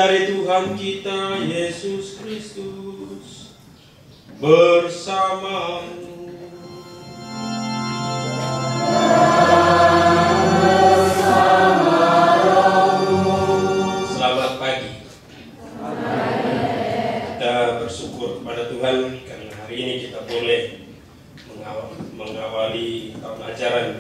dari Tuhan kita Yesus Kristus bersamamu. Selamat pagi. Kita bersyukur kepada Tuhan karena hari ini kita boleh mengawali tahun ajaran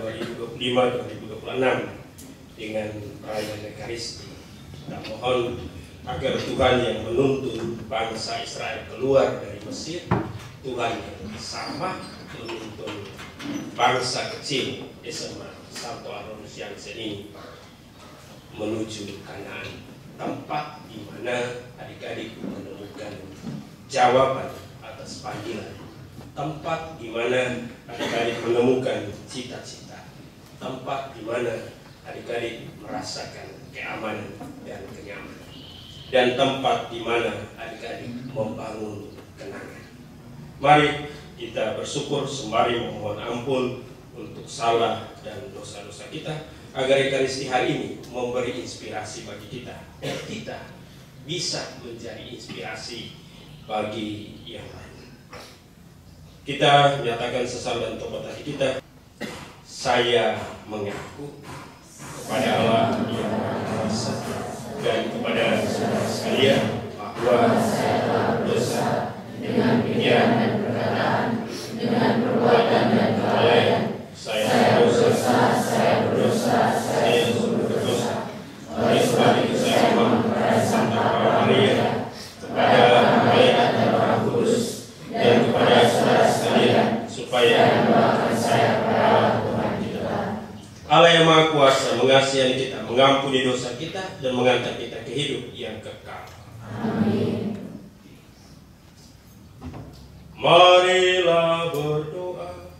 2025-2026 dengan perayaan Ekaristi. Kita mohon agar Tuhan yang menuntun bangsa Israel keluar dari Mesir, Tuhan yang sama menuntun bangsa kecil SMA Santo Aloysius Jansen ini menuju Kanaan, tempat di mana adik-adik menemukan jawaban atas panggilan, tempat di mana adik-adik menemukan cita-cita, tempat di mana adik-adik merasakan keamanan dan kenyamanan, dan tempat di mana adik-adik membangun kenangan. Mari kita bersyukur sembari memohon ampun untuk salah dan dosa-dosa kita, agar Ekaristi hari ini memberi inspirasi bagi kita, dan kita bisa menjadi inspirasi bagi yang lain. Kita nyatakan sesal dan tobat hati kita. Saya mengaku kepada Allah yang Maha Kuasa dan kepada saudara sekalian bahwa saya telah berdosa dengan pikiran dan perkataan, dengan perbuatan dan kelalaian. Saya berdosa, saya sungguh berdosa. Oleh sebab itu saya mohon kepada Santa Maria, kepada malaikat dan Roh Kudus, dan kepada saudara sekalian, supaya mendoakan saya kepada Allah Tuhan kita. Allah yang Maha Kuasa mengasihi kita, mengampuni dosa kita, dan mengantar kita ke hidup yang kekal. Amin. Marilah berdoa.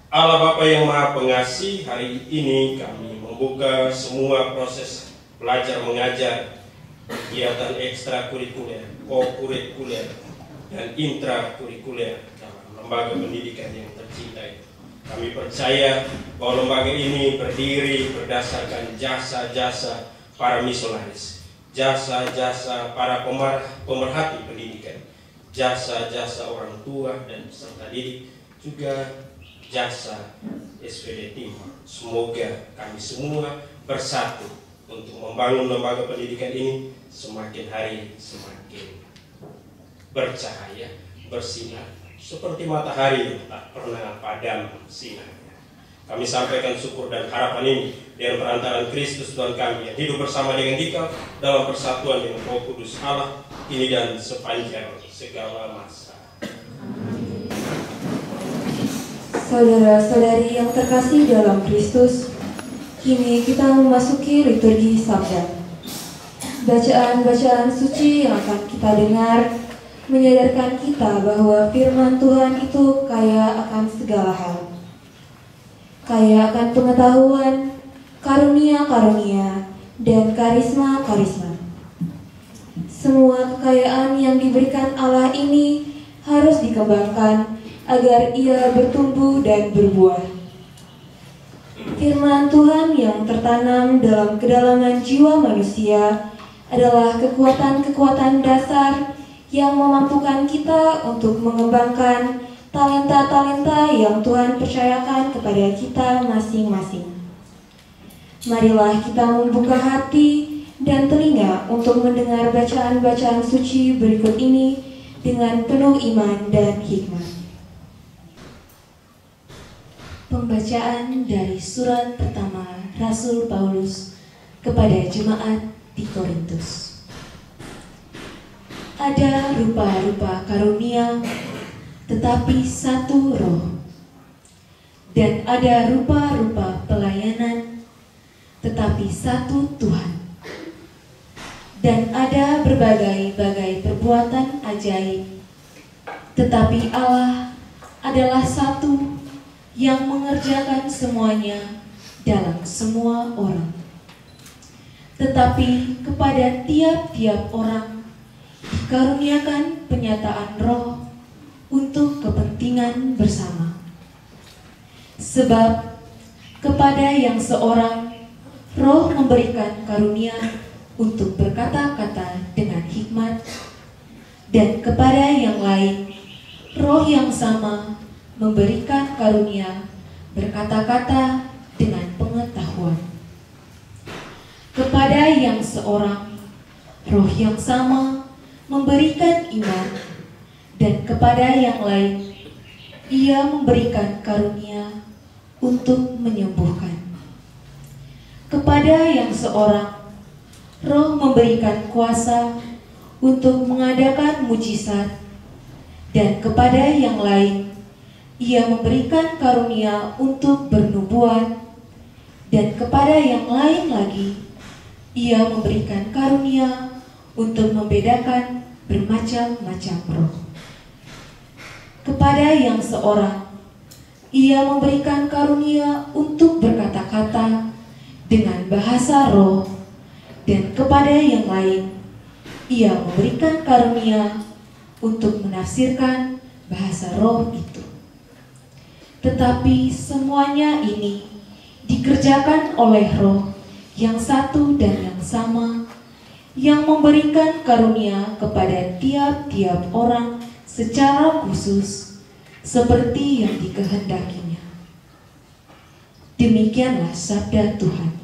Allah Bapa yang Maha Pengasih, hari ini kami membuka semua proses belajar mengajar, kegiatan ekstrakurikuler, kokurikuler, dan intrakurikuler dalam lembaga pendidikan yang tercinta itu. Kami percaya bahwa lembaga ini berdiri berdasarkan jasa-jasa para misionaris, jasa-jasa para pemerhati pendidikan, jasa-jasa orang tua dan peserta didik, juga jasa SPD Timur. Semoga kami semua bersatu untuk membangun lembaga pendidikan ini semakin hari semakin bercahaya, bersinar, seperti matahari yang tak pernah padam sinarnya. Kami sampaikan syukur dan harapan ini dengan perantaraan Kristus Tuhan kami yang hidup bersama dengan Dikau dalam persatuan dengan Roh Kudus Allah, ini dan sepanjang segala masa. Saudara-saudari yang terkasih dalam Kristus, kini kita memasuki liturgi Sabda. Bacaan-bacaan suci yang akan kita dengar menyadarkan kita bahwa firman Tuhan itu kaya akan segala hal. Kaya akan pengetahuan, karunia-karunia, dan karisma-karisma. Semua kekayaan yang diberikan Allah ini harus dikembangkan agar ia bertumbuh dan berbuah. Firman Tuhan yang tertanam dalam kedalaman jiwa manusia adalah kekuatan-kekuatan dasar yang memampukan kita untuk mengembangkan talenta-talenta yang Tuhan percayakan kepada kita masing-masing. Marilah kita membuka hati dan telinga untuk mendengar bacaan-bacaan suci berikut ini dengan penuh iman dan hikmat. Pembacaan dari surat pertama Rasul Paulus kepada jemaat di Korintus. Ada rupa-rupa karunia, tetapi satu roh. Dan ada rupa-rupa pelayanan, tetapi satu Tuhan. Dan ada berbagai-bagai perbuatan ajaib, tetapi Allah adalah satu yang mengerjakan semuanya dalam semua orang. Tetapi kepada tiap-tiap orang dikaruniakan penyataan roh untuk kepentingan bersama. Sebab kepada yang seorang Roh memberikan karunia untuk berkata-kata dengan hikmat, dan kepada yang lain, Roh yang sama memberikan karunia berkata-kata dengan pengetahuan. Kepada yang seorang, Roh yang sama memberikan iman, dan kepada yang lain, Ia memberikan karunia untuk menyembuhkan. Kepada yang seorang, Roh memberikan kuasa untuk mengadakan mujizat, dan kepada yang lain, Ia memberikan karunia untuk bernubuat, dan kepada yang lain lagi, Ia memberikan karunia untuk membedakan bermacam-macam roh. Kepada yang seorang, Ia memberikan karunia untuk berkata-kata dengan bahasa roh, dan kepada yang lain, Ia memberikan karunia untuk menafsirkan bahasa roh itu. Tetapi semuanya ini dikerjakan oleh Roh yang satu dan yang sama, yang memberikan karunia kepada tiap-tiap orang secara khusus, seperti yang dikehendakinya. Demikianlah sabda Tuhan.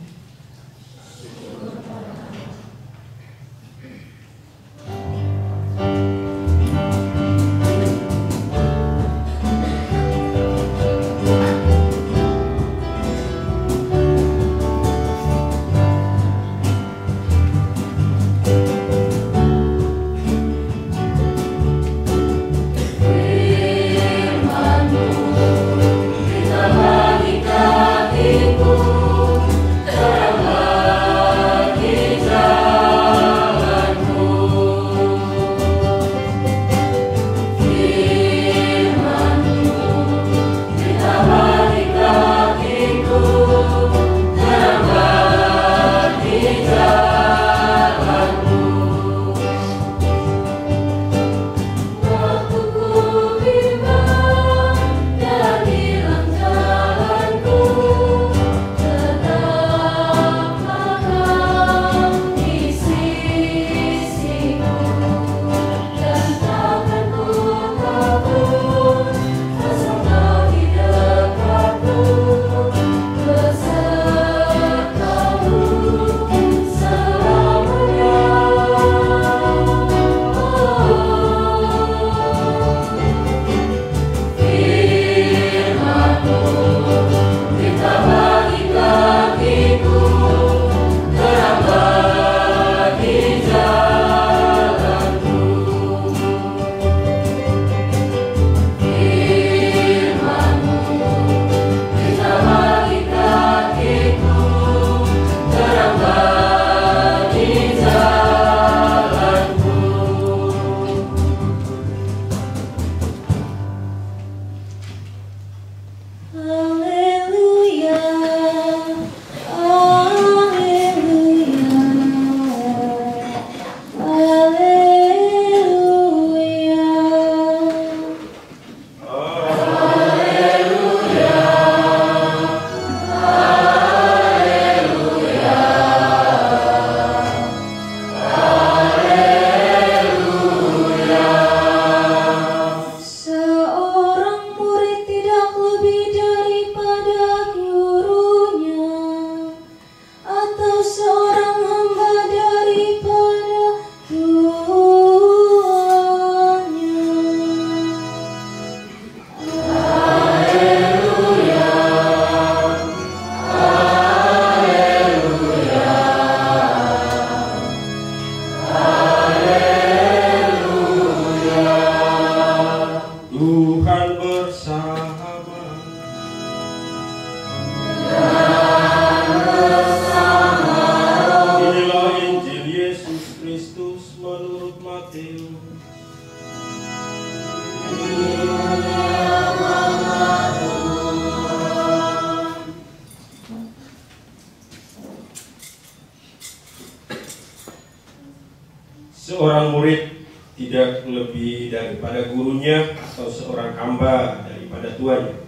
Seorang murid tidak lebih daripada gurunya, atau seorang hamba daripada tuannya.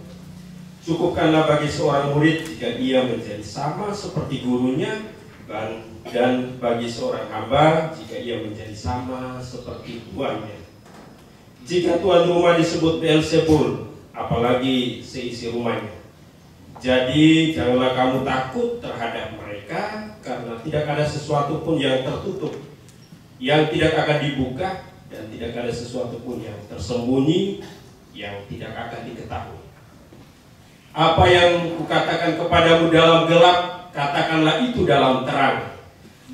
Cukupkanlah bagi seorang murid jika ia menjadi sama seperti gurunya, dan bagi seorang hamba jika ia menjadi sama seperti tuannya. Jika tuan rumah disebut Beelzebul, apalagi seisi rumahnya. Jadi janganlah kamu takut terhadap mereka, karena tidak ada sesuatu pun yang tertutup yang tidak akan dibuka, dan tidak ada sesuatu pun yang tersembunyi yang tidak akan diketahui. Apa yang kukatakan kepadamu dalam gelap, katakanlah itu dalam terang.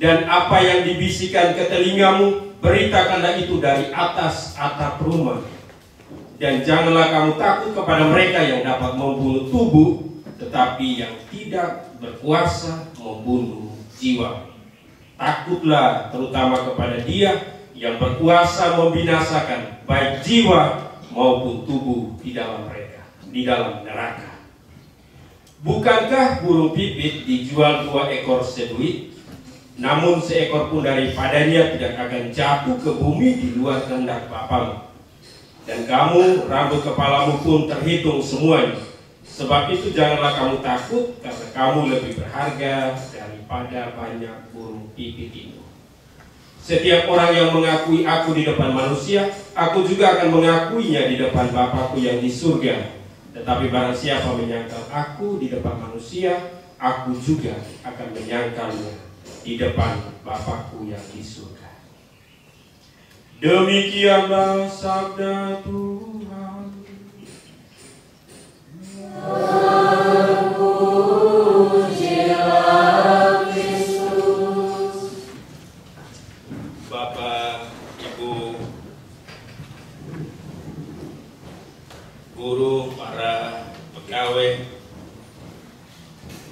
Dan apa yang dibisikkan ke telingamu, beritakanlah itu dari atas atap rumah. Dan janganlah kamu takut kepada mereka yang dapat membunuh tubuh, tetapi yang tidak berkuasa membunuh jiwa. Takutlah terutama kepada Dia yang berkuasa membinasakan baik jiwa maupun tubuh di dalam mereka, di dalam neraka. Bukankah burung pipit dijual 2 ekor seduit, namun seekor pun daripadanya tidak akan jatuh ke bumi di luar kehendak Bapamu? Dan kamu, rambut kepalamu pun terhitung semuanya. Sebab itu janganlah kamu takut, karena kamu lebih berharga daripada banyak burung pipit itu. Setiap orang yang mengakui aku di depan manusia, aku juga akan mengakuinya di depan Bapa-Ku yang di surga. Tetapi barang siapa menyangkal aku di depan manusia, aku juga akan menyangkalnya di depan Bapa-Ku yang di surga. Demikianlah sabda Tuhan. Terpujilah Kristus. Bapak, Ibu, guru, para pegawai,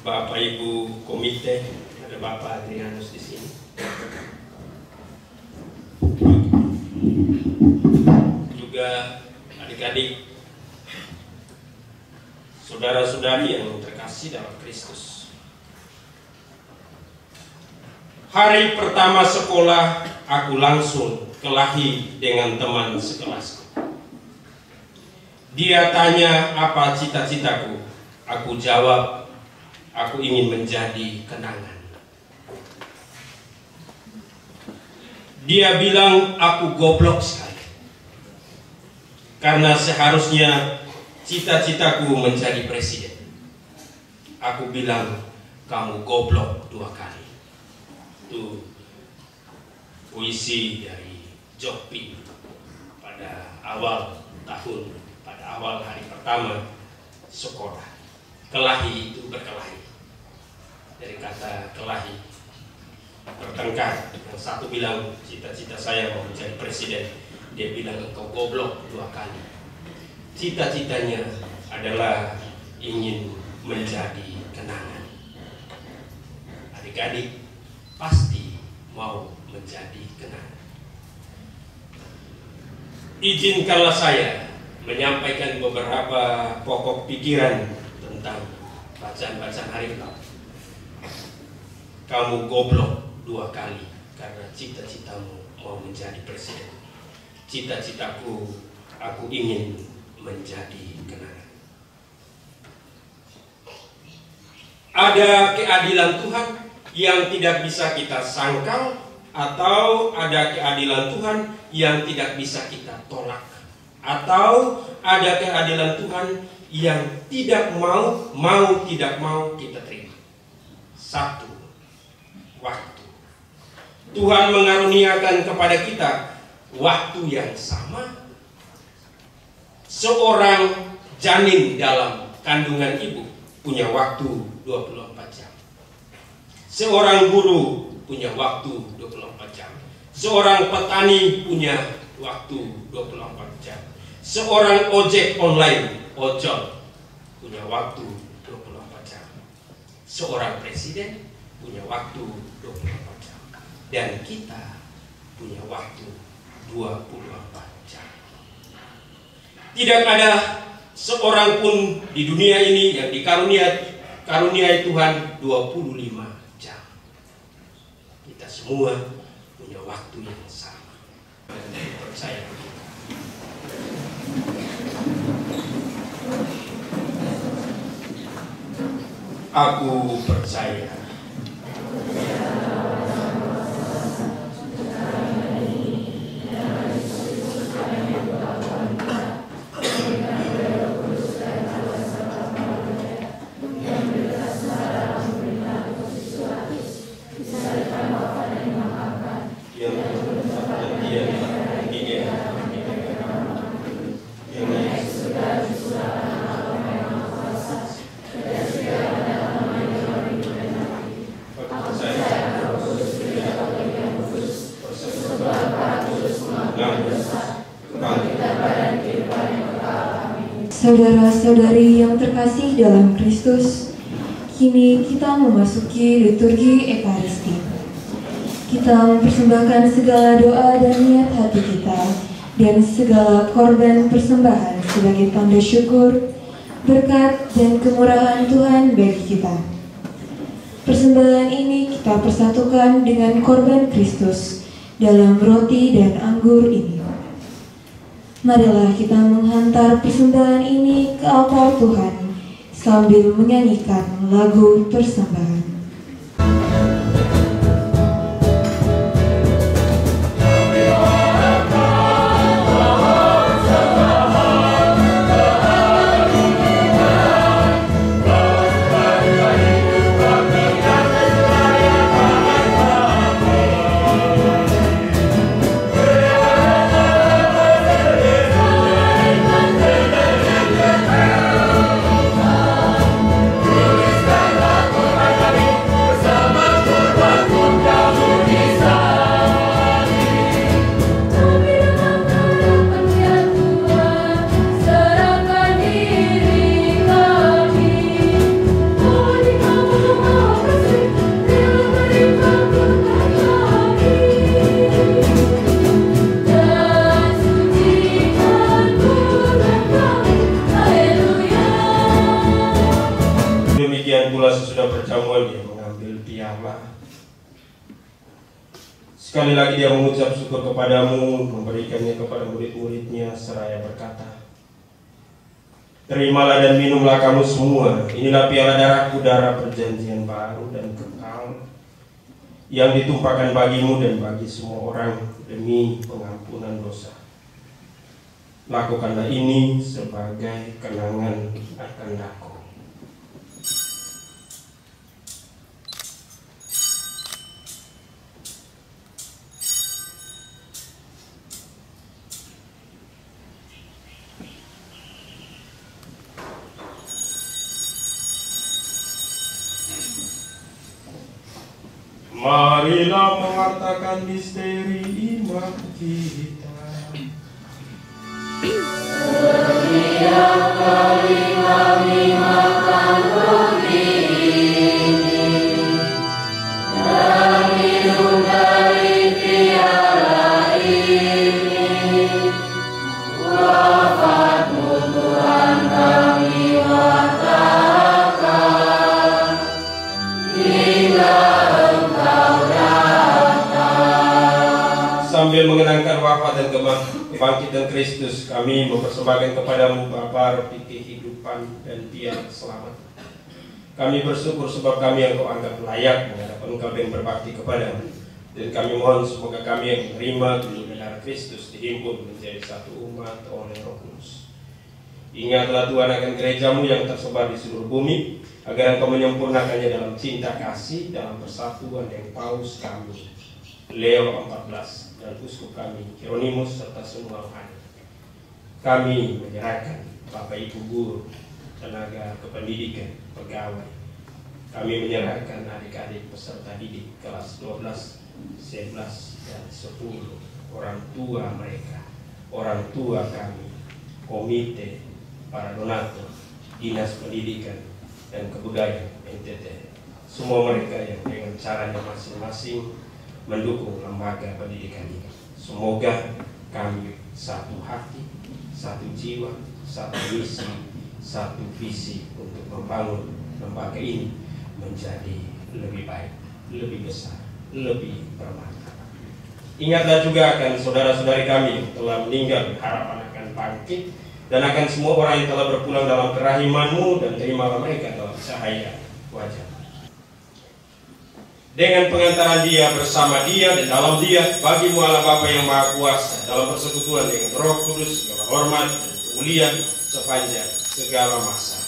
Bapak Ibu komite, ada Bapak Adrianus di sini. Juga adik-adik, saudara-saudari yang terkasih dalam Kristus. Hari pertama sekolah, aku langsung kelahi dengan teman sekelasku. Dia tanya apa cita-citaku. Aku jawab, aku ingin menjadi kenangan. Dia bilang aku goblok sekali, karena seharusnya cita-citaku menjadi presiden. Aku bilang, kamu goblok 2 kali. Itu puisi dari Jopi pada awal tahun, pada awal hari pertama sekolah. Kelahi itu berkelahi. Dari kata kelahi, bertengkar. Yang satu bilang cita-cita saya mau menjadi presiden, dia bilang engkau goblok 2 kali. Cita-citanya adalah ingin menjadi kenangan. Adik-adik pasti mau menjadi kenangan. Izinkanlah saya menyampaikan beberapa pokok pikiran tentang bacaan-bacaan hari ini. Kamu goblok 2 kali karena cita-citamu mau menjadi presiden. Cita-citaku, aku ingin menjadi kenangan. Ada keadilan Tuhan yang tidak bisa kita sangkal, atau ada keadilan Tuhan yang tidak bisa kita tolak, atau ada keadilan Tuhan yang tidak mau tidak mau kita terima. Satu, waktu. Tuhan mengaruniakan kepada kita waktu yang sama. Seorang janin dalam kandungan ibu punya waktu 24 jam. Seorang guru punya waktu 24 jam. Seorang petani punya waktu 24 jam. Seorang ojek online, ojol, punya waktu 24 jam. Seorang presiden punya waktu 24 jam. Dan kita punya waktu 24 jam. Tidak ada seorang pun di dunia ini yang dikaruniai Tuhan 25 jam. Kita semua punya waktu yang sama. Percaya kita. Aku percaya. Saudara-saudari yang terkasih dalam Kristus, kini kita memasuki liturgi Ekaristi. Kita mempersembahkan segala doa dan niat hati kita dan segala korban persembahan sebagai tanda syukur, berkat, dan kemurahan Tuhan bagi kita. Persembahan ini kita persatukan dengan korban Kristus dalam roti dan anggur ini. Marilah kita menghantar persembahan ini ke altar Tuhan sambil menyanyikan lagu persembahan. Sekali lagi dia mengucap syukur kepadamu, memberikannya kepada murid-muridnya, seraya berkata, terimalah dan minumlah kamu semua, inilah piala darahku, darah perjanjian baru dan kekal, yang ditumpahkan bagimu dan bagi semua orang demi pengampunan dosa. Lakukanlah ini sebagai kenangan akan aku. Marilah mengatakan misteri iman kita. Setiap kali kami makan roti ini dan minum dari piala ini, wafatmu Tuhan kami katakan hingga sambil mengenangkan wafat dan kebangkitan Kristus, kami mempersembahkan kepadamu Bapa roti kehidupan dan piala selamat. Kami bersyukur sebab kami yang kau anggap layak menghadap engkau dan berbakti kepadamu. Dan kami mohon semoga kami yang menerima tubuh dan darah Kristus dihimpun menjadi satu umat oleh Roh Kudus. Ingatlah Tuhan akan gerejamu yang tersebar di seluruh bumi, agar engkau menyempurnakannya dalam cinta kasih, dalam persatuan yang Paus kami Leo 14 dan uskup kami Hieronymus serta semua rohani. Kami menyerahkan Bapak Ibu guru, tenaga kependidikan, pegawai. Kami menyerahkan adik-adik peserta didik kelas 12, 11 dan 10, orang tua mereka, orang tua kami, komite, para donatur, dinas pendidikan dan kebudayaan NTT. Semua mereka yang dengan caranya masing-masing mendukung lembaga pendidikan ini. Semoga kami satu hati, satu jiwa, satu misi, satu visi untuk membangun lembaga ini menjadi lebih baik, lebih besar, lebih bermartabat. Ingatlah juga akan saudara-saudari kami yang telah meninggal, harapan akan bangkit, dan akan semua orang yang telah berpulang dalam kerahiman-Mu, dan terimalah mereka dalam cahaya wajah. Dengan pengantaran Dia, bersama Dia, dan dalam Dia, bagimu Allah Bapa yang Maha Kuasa, dalam persekutuan dengan Roh Kudus, segala hormat dan kemuliaan sepanjang segala masa.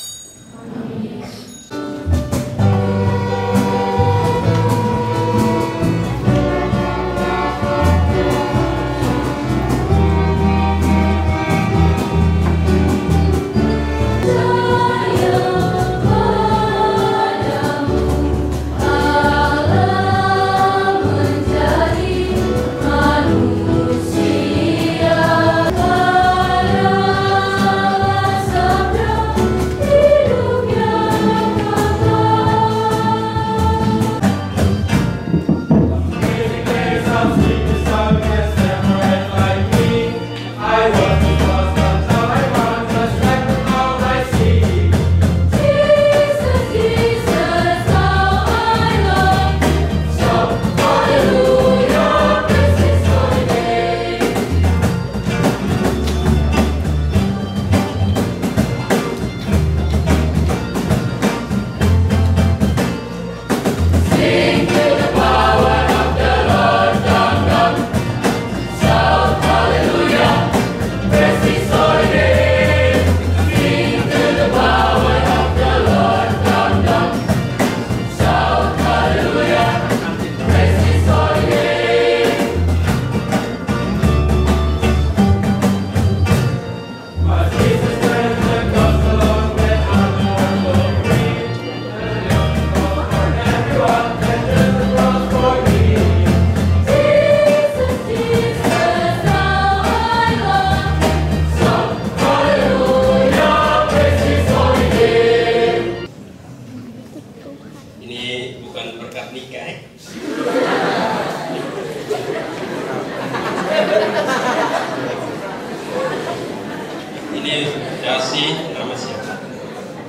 Ini dasi nama siapa?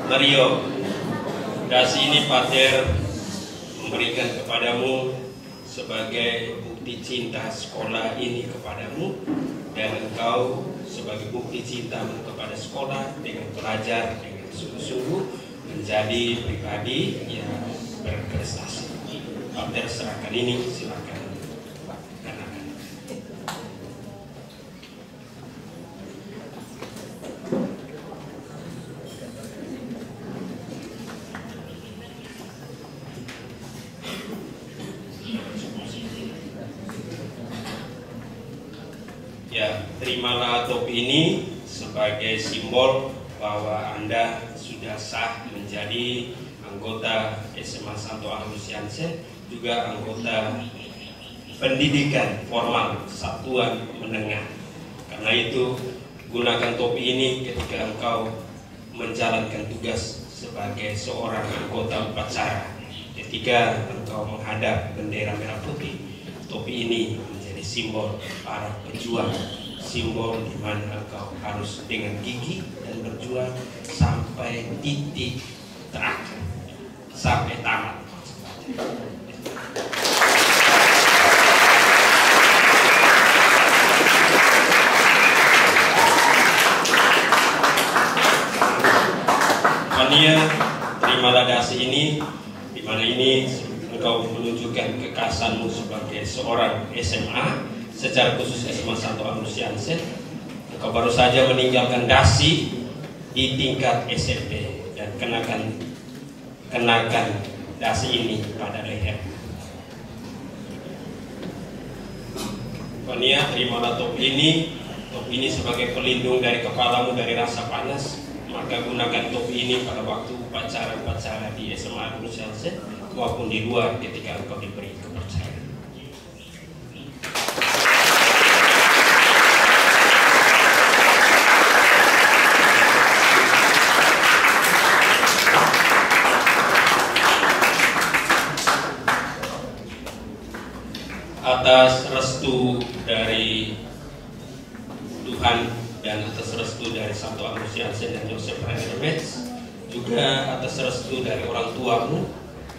Mario. Dasi ini Pater memberikan kepadamu sebagai bukti cinta sekolah ini kepadamu, dan engkau sebagai bukti cintamu kepada sekolah dengan belajar dengan sungguh-sungguh menjadi pribadi yang berprestasi. Pater serahkan ini, silakan. Ya, terimalah topi ini sebagai simbol bahwa Anda sudah sah menjadi anggota SMA Santo Agnus-Jansen, juga anggota pendidikan formal satuan menengah. Karena itu, gunakan topi ini ketika engkau menjalankan tugas sebagai seorang anggota upacara. Ketika engkau menghadap bendera merah putih, topi ini simbol para pejuang, simbol di mana engkau harus dengan gigih dan berjuang sampai titik terakhir, sampai tamat. Mania, terimalah dasi ini, di mana ini engkau menunjukkan kekasanmu sebagai seorang SMA, secara khusus SMA Santo Agnus-Jansen. Engkau baru saja meninggalkan dasi di tingkat SMP dan kenakan dasi ini pada leher. Fania, terimalah topi ini sebagai pelindung dari kepalamu dari rasa panas. Maka gunakan topi ini pada waktu upacara-upacara di SMA Agnus-Jansen maupun di luar ketika engkau diberi kepercayaan. Atas restu dari Tuhan dan atas restu dari Santo Agnus-Jansen dan Joseph Hermes, juga atas restu dari orang tuamu,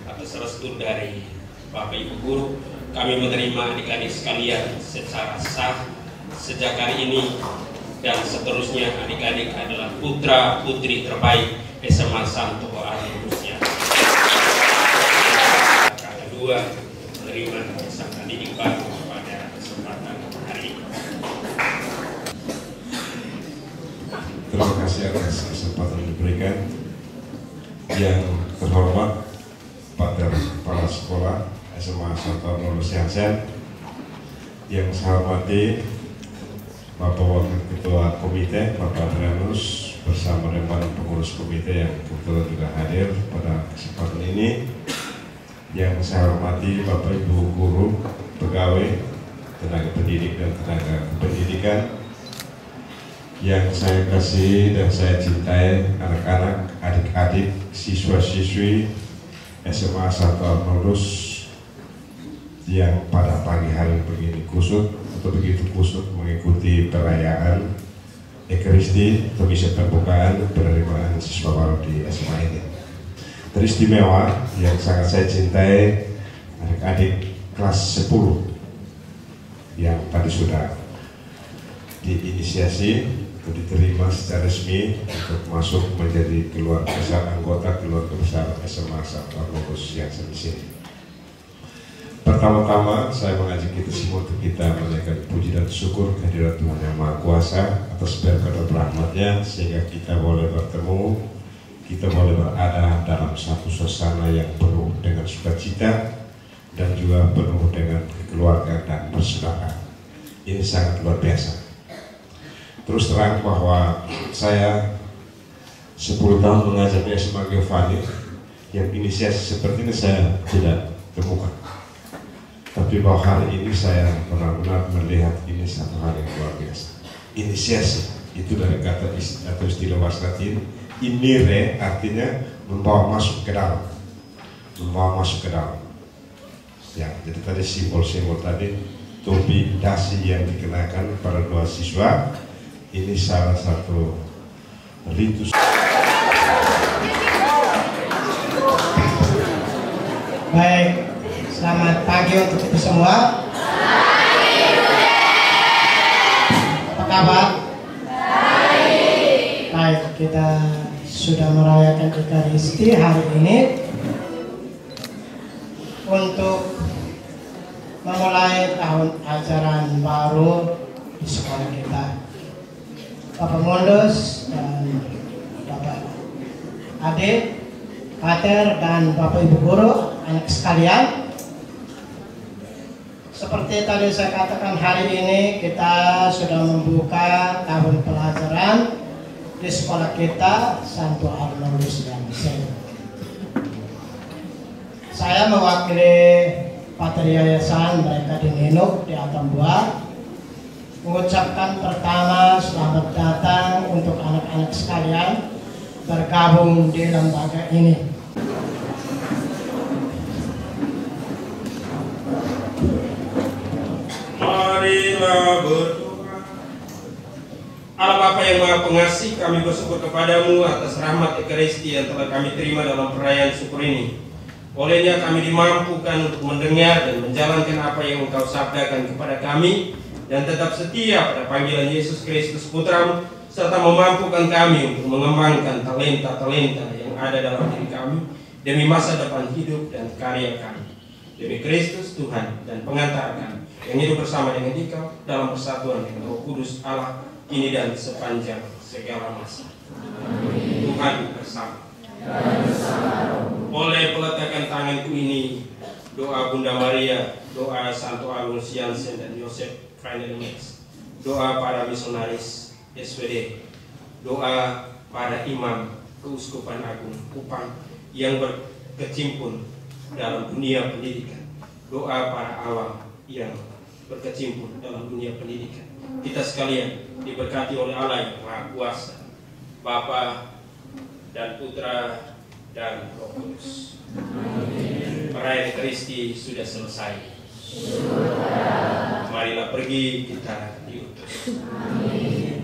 atas restu dari Bapak Ibu Guru, kami menerima adik-adik sekalian secara sah sejak hari ini dan seterusnya. Adik-adik adalah putra putri terbaik SMA Santo Agnus-Jansen. berdua menerima sang didik baru pada kesempatan hari ini. Terima kasih atas kesempatan yang diberikan. Yang terhormat Pater Kepala Sekolah SMA Santo Arnoldus Jansen, yang saya hormati Bapak Wakil Ketua Komite Bapak Adrianus bersama dengan pengurus komite yang kebetulan juga hadir pada kesempatan ini, yang saya hormati Bapak Ibu guru, pegawai, tenaga pendidik dan tenaga pendidikan, yang saya kasih dan saya cintai anak-anak, adik-adik, siswa-siswi SMA Santo Arnoldus yang pada pagi hari begini kusut atau begitu kusut mengikuti perayaan Ekaristi atau misa pembukaan penerimaan siswa baru di SMA ini. Teristimewa yang sangat saya cintai adik-adik kelas 10 yang tadi sudah diinisiasi atau diterima secara resmi untuk masuk menjadi keluarga besar, anggota keluarga besar SMA Santo Arnoldus Jansen di sini. Pertama-tama saya mengajak kita semua untuk kita menaikkan puji dan syukur kehadirat Tuhan Yang Maha Kuasa atas berkat dan rahmat-Nya sehingga kita boleh bertemu, kita boleh berada dalam satu suasana yang penuh dengan sukacita dan juga penuh dengan kekeluargaan dan persaudaraan. Ini sangat luar biasa. Terus terang bahwa saya 10 tahun mengajar di SMA Giovanni, yang inisiasi seperti ini saya tidak temukan. Tapi bahwa hari ini saya benar-benar melihat ini satu hal yang luar biasa. Inisiasi itu dari kata atau istilah bahasa Latin, inire, artinya membawa masuk ke dalam, membawa masuk ke dalam. Ya, jadi tadi simbol-simbol tadi, topi dasi yang dikenakan pada dua siswa. Ini salah satu ritus. Baik, selamat pagi untuk kita semua. Apa kabar? Baik, kita sudah merayakan Ekaristi hari ini untuk memulai tahun ajaran baru di sekolah kita. Bapak Mondus dan Bapak Adik, Pater dan Bapak Ibu guru, anak sekalian. Seperti tadi saya katakan, hari ini kita sudah membuka tahun pelajaran di sekolah kita Santo Arnoldus Jansen. Saya mewakili Pater Yayasan mereka di Ninuk di Atambua mengucapkan pertama selamat datang untuk anak-anak sekalian bergabung di lembaga ini. Marilah berdoa. Allah Bapa yang Maha Pengasih, kami bersyukur kepadamu atas rahmat Ekaristi yang telah kami terima dalam perayaan syukur ini. Olehnya kami dimampukan untuk mendengar dan menjalankan apa yang Engkau sabdakan kepada kami, dan tetap setia pada panggilan Yesus Kristus Putramu, serta memampukan kami untuk mengembangkan talenta-talenta yang ada dalam diri kami demi masa depan hidup dan karya kami. Demi Kristus Tuhan dan pengantar kami yang hidup bersama dengan Dikau dalam persatuan dengan Roh Kudus Allah kini dan sepanjang segala masa. Amin. Tuhan bersama. Oleh peletakan tanganku ini, doa Bunda Maria, doa Santo Arnoldus Jansen dan Yosef Krainerius, doa para misionaris SWD, doa para imam Keuskupan Agung Kupang yang berkecimpung dalam dunia pendidikan, doa para awam yang berkecimpung dalam dunia pendidikan. Kita sekalian diberkati oleh Allah yang Maha Kuasa, Bapa dan Putra dan Roh Kudus. Perayaan Ekaristi sudah selesai. Marilah pergi, kita diutus. Amin.